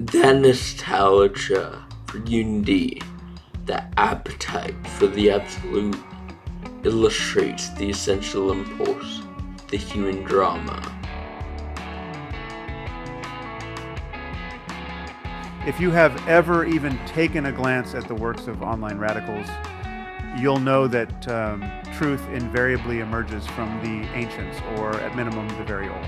The nostalgia for unity, the appetite for the absolute, illustrates the essential impulse, the human drama. If you have ever even taken a glance at the works of online radicals, you'll know that truth invariably emerges from the ancients, or at minimum, the very old.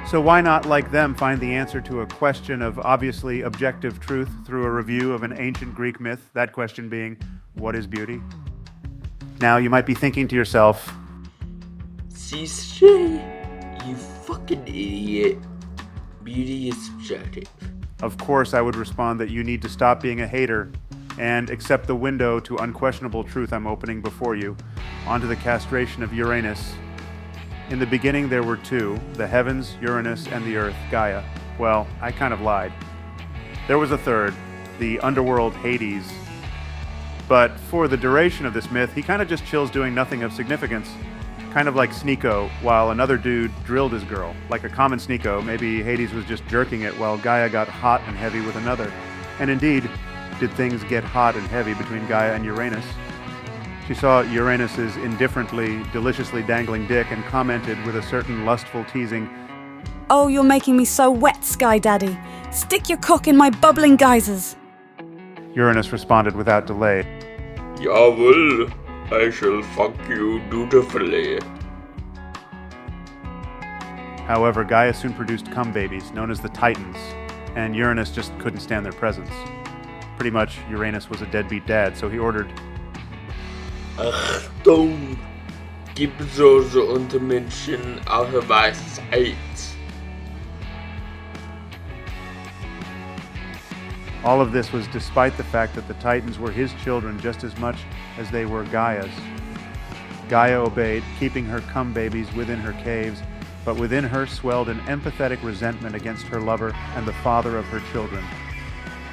So why not, like them, find the answer to a question of obviously objective truth through a review of an ancient Greek myth, that question being, what is beauty? Now, you might be thinking to yourself, CJ, you fucking idiot. Beauty is subjective. Of course I would respond that you need to stop being a hater and accept the window to unquestionable truth I'm opening before you, onto the castration of Uranus. In the beginning there were two, the heavens, Uranus, and the earth, Gaia. Well, I kind of lied. There was a third, the underworld, Hades. But for the duration of this myth, he kind of just chills doing nothing of significance. Kind of like Sneeko, while another dude drilled his girl. Like a common Sneeko, maybe Hades was just jerking it while Gaia got hot and heavy with another. And indeed, did things get hot and heavy between Gaia and Uranus? She saw Uranus's indifferently, deliciously dangling dick and commented with a certain lustful teasing, "Oh, you're making me so wet, Sky Daddy. Stick your cock in my bubbling geysers." Uranus responded without delay, Jawohl, I shall fuck you dutifully. However, Gaia soon produced cum babies, known as the Titans, and Uranus just couldn't stand their presence. Pretty much, Uranus was a deadbeat dad, so he ordered, Achtung, gib Soße unter Menschen außer Weisheit. all of this was despite the fact that the Titans were his children just as much as they were Gaia's. Gaia obeyed, keeping her cum babies within her caves, but within her swelled an empathetic resentment against her lover and the father of her children.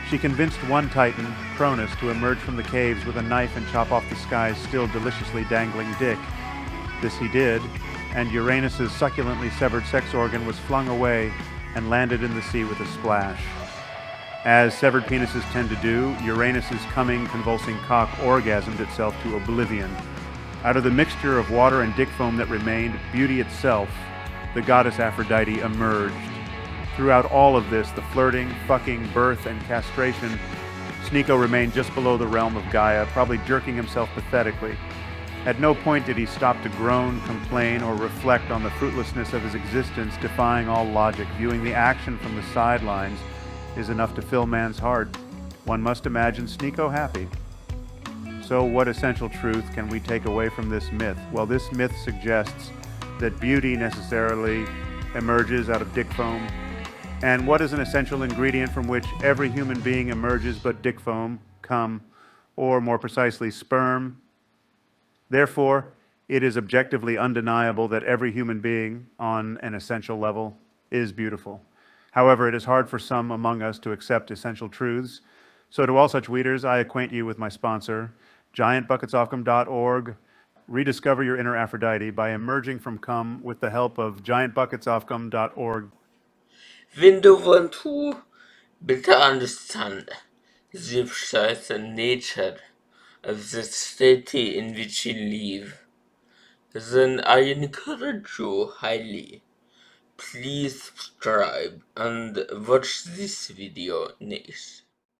She convinced one Titan, Cronus, to emerge from the caves with a knife and chop off the sky's still deliciously dangling dick. This he did, and Uranus's succulently severed sex organ was flung away and landed in the sea with a splash. As severed penises tend to do, Uranus's coming, convulsing cock orgasmed itself to oblivion. Out of the mixture of water and dick foam that remained, beauty itself, the goddess Aphrodite, emerged. Throughout all of this, the flirting, fucking, birth, and castration, Sneeko remained just below the realm of Gaia, probably jerking himself pathetically. At no point did he stop to groan, complain, or reflect on the fruitlessness of his existence, defying all logic. Viewing the action from the sidelines is enough to fill man's heart. One must imagine Sneeko happy. So what essential truth can we take away from this myth? Well, this myth suggests that beauty necessarily emerges out of dick foam. And what is an essential ingredient from which every human being emerges but dick foam, cum, or more precisely, sperm? Therefore, it is objectively undeniable that every human being, on an essential level, is beautiful. However, it is hard for some among us to accept essential truths. So to all such readers, I acquaint you with my sponsor, GiantBucketsOfCum.org. Rediscover your inner Aphrodite by emerging from cum with the help of GiantBucketsOfCum.org. Wenn du want to, better understand the precise nature of the state in which you live, then I encourage you highly. Please subscribe and watch this video next.